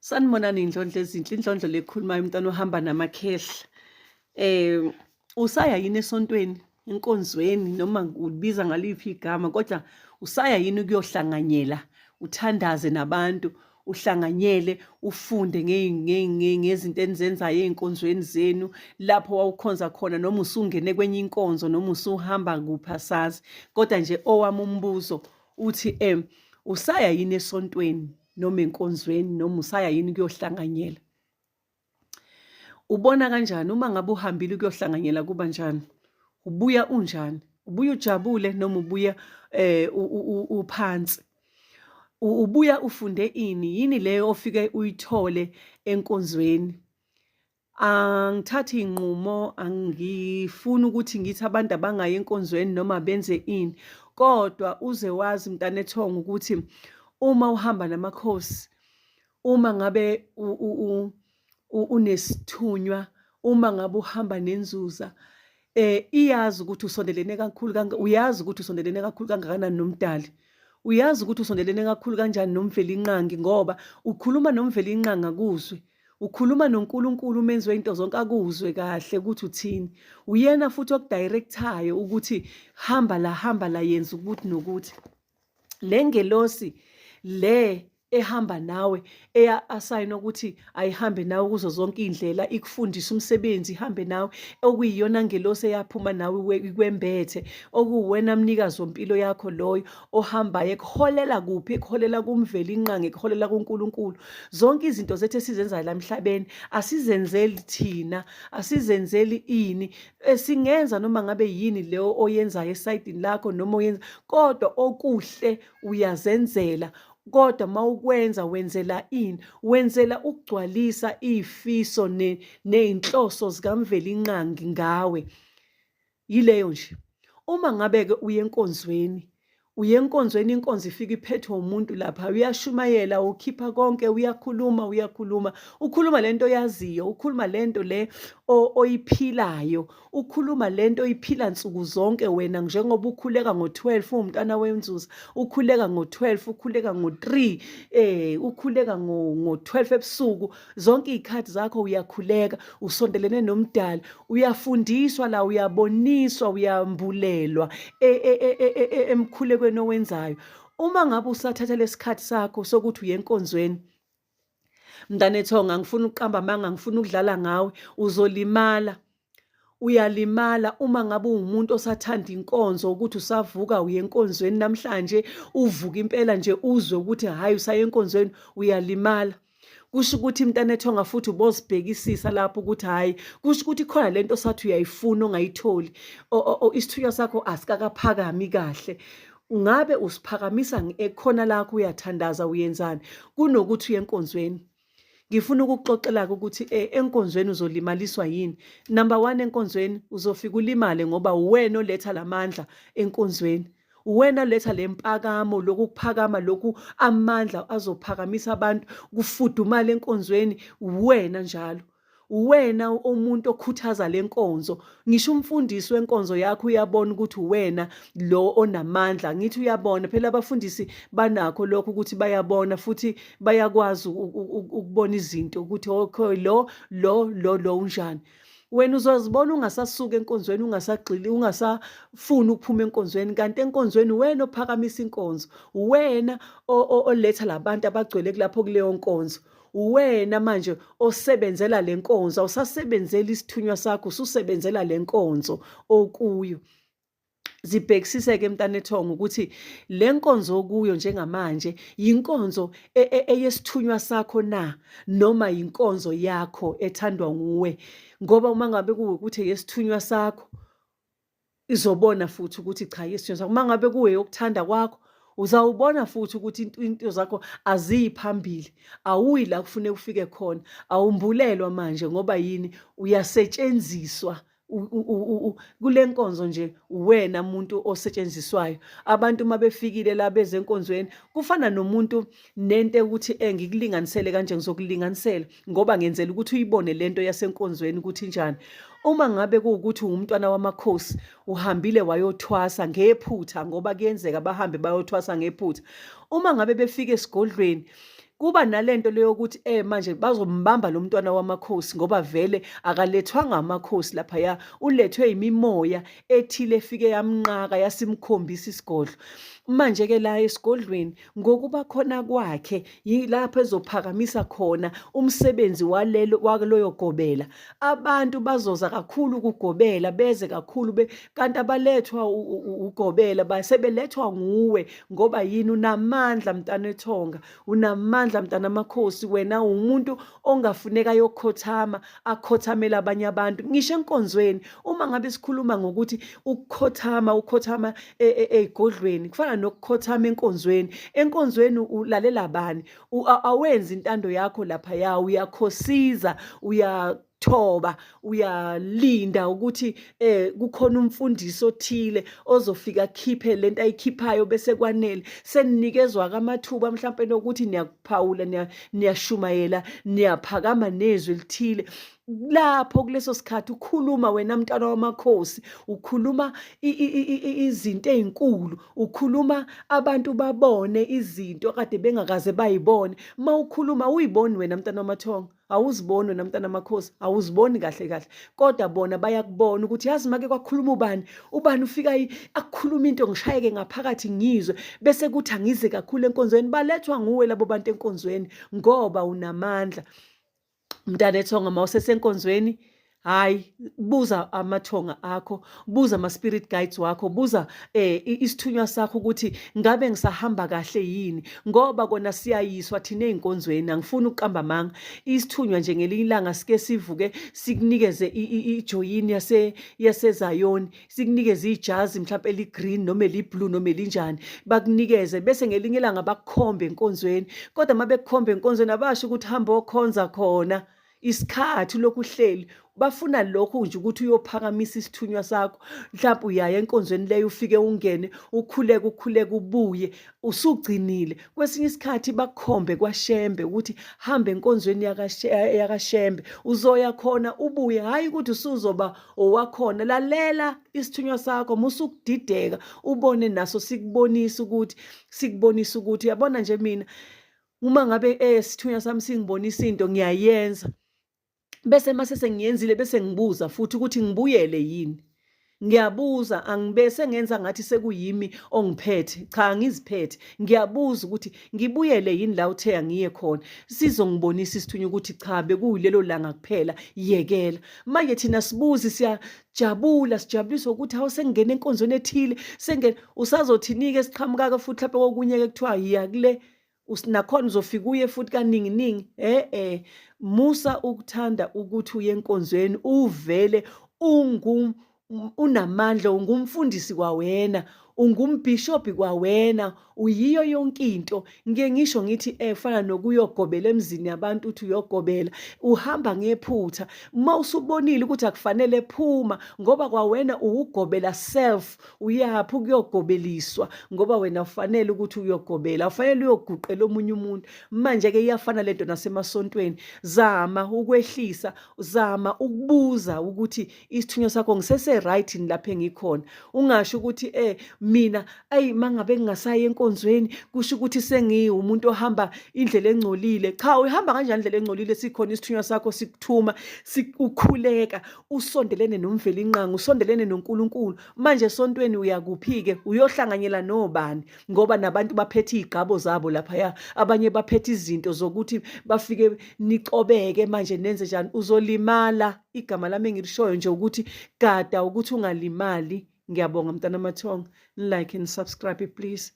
Sanibonani iy'ndlondlo ezinhle, indlondlo le ekhulumayo umntwana ohamba namakhehla. Usaya yini esontweni, enkonzweni noma ulibiza ngaliphi igama, kodwa usaya yini ukuyohlanganyela, uthandaze nabantu, uhlanganyele, ufunde ngezinto enizenzayo ey'nkonzweni zenu, lapho wawukhonza khona, noma usungene kwenye inkonzo, noma usuhamba kuphi asazi. Kodwa nje owami umbuzo uthi usaya yini esontweni noma enkonzweni, noma usaya yini kuyohlanganyela? Ubona kanjani uma ngabe uhambile ukuyohlanganyela kuba njani? Ubuya unjani? Ubuya ujabule noma ubuya uphansi? Ubuya ufunde ini? Yini leyo ofike uyithole enkonzweni? Angithathi iy'nqumo, angifuni ukuthi ngithi abantu abangayi enkonzweni noma benze ini, kodwa uze wazi mntanethongo ukuthi uma uhamba namakhosi, uma ngabe unesithunywa, uma ngabe uhamba nenzuza, iyazi ukuthi usondelene kakhulu uyazi ukuthi usondelene kakhulu kangakanani nomdali. Uyazi ukuthi usondelene kakhulu kanjani nomvelinqangi, ngoba ukhuluma nomvelinqangi akuzwe. Ukhuluma noNkulunkulu umenzi wey'nto zonke akuzwe kahle ukuthi uthini. Uyena futhi okudayirekthayo ukuthi hamba la yenza ukuthi nokuthi. Le ngelosi le ehamba nawe, asayina ukuthi ayihambe nawe kuzo zonke iy'ndlela, ikufundise umsebenzi, ihambe nawe, okuyiyona ngelosi eyaphuma nawe ikwembethe, okuwuwena mnikazi wompilo yakho loyo ohambayo, ekuholela kuphi? Ekuholela kumvelinqangi, ekuholela kuNkulunkulu. Zonke izinto zethu esizenzayo la emhlabeni asizenzeli thina, asizenzeli ini. Singenza noma ngabe yini leyo oyenzayo esayidini lakho noma oyenza, kodwa okuhle uyazenzela. Kodwa mawukwenza wenzela ini? Wenzela ukugcwalisa iy'fiso ney'nhloso zikamvelinqangi ngawe. Yileyo nje. Uma ngabe-ke uye enkonzweni, inkonzo ifika iphethwe umuntu lapha, uyashumayela, ukhipha konke, uyakhuluma, ukhuluma lento oyaziyo, ukhuluma lento le oyiphilayo, ukhuluma lento oyiphila nsuku zonke wena, njengoba ukhuleka ngo-12 uwumntwana wenzuza, ukhuleka ngo-12, ukhuleka ngo-3, ukhuleka ngo-12 ebusuku, zonke iy'khathi zakho uyakhuleka, usondelene nomdali, uyafundiswa la, uyaboniswa, uyambulelwa emkhulekweni owenzayo. Uma ngabe usathatha lesikhathi sakho sokuthi uye enkonzweni, mntanethongo, angifuni ukuqamba amanga, angifuni ukudlala ngawe, uzolimala. Uyalimala uma ngabe uwumuntu osathanda inkonzo, ukuthi usavuka uye enkonzweni namhlanje, uvuka impela nje uzwe ukuthi hhayi usaya enkonzweni, uyalimala. Kusho ukuthi mntanethonga futhi ubozibhekisisa lapho ukuthi hhayi, kusho ukuthi khona lento sathi uyayifuna ongayitholi, isithunywa sakho asikakaphakami kahle. Ngabe usiphakamisa ekhona lakho, uyathandaza, uyenzani, kunokuthi uye enkonzweni? Ngifuna ukukuxoxela-ke ukuthi enkonzweni uzolimaliswa yini. Number 1, enkonzweni uzofika ulimale ngoba uwena oletha lamandla enkonzweni. Uwena oletha le mpakamo, lokhu kuphakama, lokhu amandla azophakamisa abantu, kufudumala enkonzweni, uwena njalo. Uwena umuntu okhuthaza le nkonzo. Ngisho umfundisi wenkonzo yakho uyabona ukuthi uwena lo onamandla. Ngithi uyabona, phela abafundisi banakho lokho ukuthi bayabona futhi bayakwazi ukubona izinto ukuthi okay, lo unjani. Wena uzozibona ungasasuka enkonzweni, ungasagxili, ungasafuni ukuphuma enkonzweni, kanti enkonzweni wena ophakamisa inkonzo, uwena oletha labantu abagcwele kulapho kuleyo nkonzo. Uwena manje osebenzela le nkonzo, awusasebenzeli isithunywa sakho, ususebenzela le nkonzo okuyo. Zibhekisise-ke mntanethongo ukuthi le nkonzo okuyo njengamanje yinkonzo eyesithunywa sakho na, noma yinkonzo yakho ethandwa nguwe? Ngoba uma ngabe kuwukuthi eyesithunywa sakho, izobona futhi ukuthi cha yesithunywa sakho. Uma ngabe kuwe yokuthanda kwakho, uzawubona futhi ukuthi into zakho aziyi phambili, awuyi la kufuneka ufike khona, awumbulelwa manje. Ngoba yini? Uyasetshenziswa. Kule nkonzo nje uwena muntu osetshenziswayo. Abantu uma befikile la beze enkonzweni, kufana nomuntu nento ukuthi ngikulinganisele kanje, ngizokulinganisela ngoba ngenzela ukuthi uyibone lento yasenkonzweni ukuthi njani. Uma ngabe kuwukuthi uwumntwana wamakhosi, uhambile wayothwasa ngephutha, ngoba kuyenzeka bahambe bayothwasa ngephutha. Uma ngabe befika esigodlweni kuba nalento leyo ukuthi manje bazombamba lo mntwana wamakhosi ngoba vele akalethwanga amakhosi laphaya, ulethwe imimoya ethile efike yamnqaka yasimkhombisa isigodlo. Manje-ke la esigodlweni ngokuba khona kwakhe yilapho ezophakamisa khona umsebenzi waloyo gobela. Abantu bazoza kakhulu ukugobela, beze kakhulu kanti abalethwa ugobela sebelethwa nguwe ngoba yini unamandla mntana ethonga, unamandla mntana amakhosi. Wena umuntu ongafuneka yokhothama akhothamela abanye abantu. Ngisho enkonzweni uma ngabe sikhuluma ngokuthi ukhothama ey'godlweni kufana nokukhothama enkonzweni ulalela bani? Awenzi intando yakho laphaya, uyakhosiza, uyathoba, uyalinda ukuthi kukhona umfundisi othile ozofika akhiphe lento ayikhiphayo bese kwanele. Senikezwa-ke amathuba mhlawumpe nokuthi niyakuphawula, niyashumayela, niyaphakama nezwi elithile. Lapho kuleso sikhathi ukhuluma wena mntwana wamakhosi, ukhuluma izinto ey'nkulu, ukhuluma abantu babone izinto kade bengakaze bayibone. Ma ukhuluma awuyiboni wena mntana wamathonga, awuziboni wena mntana wamakhosi, awuziboni kahle kahle, kodwa bona bayakubona ukuthi yazi make kwakhuluma ubani ufika akukhuluma into ngishayeke ngaphakathi ngizwe bese kuthi angize kakhulu enkonzweni. Balethwa nguwe labo bantu enkonzweni ngoba unamandla. Mntana ethonga mawusesenkonzweni, hayi buza amathonga akho, buza ama-spirit guides wakho, buza isithunywa sakho ukuthi ngabe ngisahamba kahle yini, ngoba kona siyayiswa thina ey'nkonzweni. Angifuni ukuqamba amanga, isithunywa nje ngelinye ilanga sike sivuke sikunikeze ijoyini yaseZayoni, sikunikeze ijazi mhlawumpe eli-green noma eli-blue noma elinjani, bakunikeze bese ngelinye ilanga bakukhombe enkonzweni. Kodwa uma bekukhombe enkonzweni abasho ukuthi hamba okhonza khona isikhathi lokhu uhleli. Bafuna lokhu nje ukuthi uyophakamisa isithunywa sakho. Mhlawumbe uyaya enkonzweni leyo ufike ungene ukhuleke ubuye usugcinile. Kwesinye isikhathi bakukhombe kwaShembe ukuthi hamba enkonzweni yakaShembe, uzoya khona ubuye, hhayi ukuthi usuzoba owakhona. Lalela isithunywa sakho musukudideka ubone naso sikubonisa ukuthi yabona nje mina uma ngabe isithunywa sami singibonisa into ngiyayenza. Bese mase sengiyenzile bese ngibuza futhi ukuthi ngibuyele yini. Ngiyabuza, angibese ngenza ngathi sekuyimi ongiphethe, cha angiziphethe. Ngiyabuza ukuthi ngibuyele yini la uthe angiye khona, sizongibonisa isithunywa ukuthi cha bekuyilelo langa kuphela, yekela. Manje thina sibuzi siyajabula, sijabuliswa ukuthi hawu sengingena enkonzweni ethile, usazothi-ke siqhamuka-ke futhi lapho kokunye-ke kuthiwa yiya kule nakhona uzofika uye futhi kaningi. Musa ukuthanda ukuthi uye enkonzweni uvele unamandla, ungumfundisi kwawena, ungumbhishobhi kwawena, uyiyo yonke into. Ngike ngisho ngithi fana nokuyogobela emzini yabantu, uthi uyogobela uhamba ngephutha. Uma usubonile ukuthi akufanele phuma ngoba kwawena ukugobela self, uyaphi ukuyogobeliswa ngoba wena ufanele ukuthi uyogobela, ufanele uyoguqela omunye umuntu. Manje-ke iyafana lento nasemasontweni, zama ukwehlisa, zama ukubuza ukuthi isithunywa sakho ngisese-right yini lapho engikhona. Ungasho ukuthi mina mangabe ngingasayi enkonzweni kusho ukuthi sengiwumuntu ohamba indlela engcolile. Cha, uhamba kanjani indlela engcolile sikhona isithunywa sakho sikuthuma, ukhuleka, usondelene nomvelinqangi, usondelene noNkulunkulu. Manje esontweni uyakuphi-ke? Uyohlanganyela nobani? Ngoba nabantu baphethe iy'gabo zabo laphaya, abanye baphethe izinto zokuthi bafike nicobeke manje nenze njani, uzolimala. Igama lami engilishoyo nje ukuthi gada ukuthi ungalimali. Ngiyabonga mntana amathonga, like and subscribe please.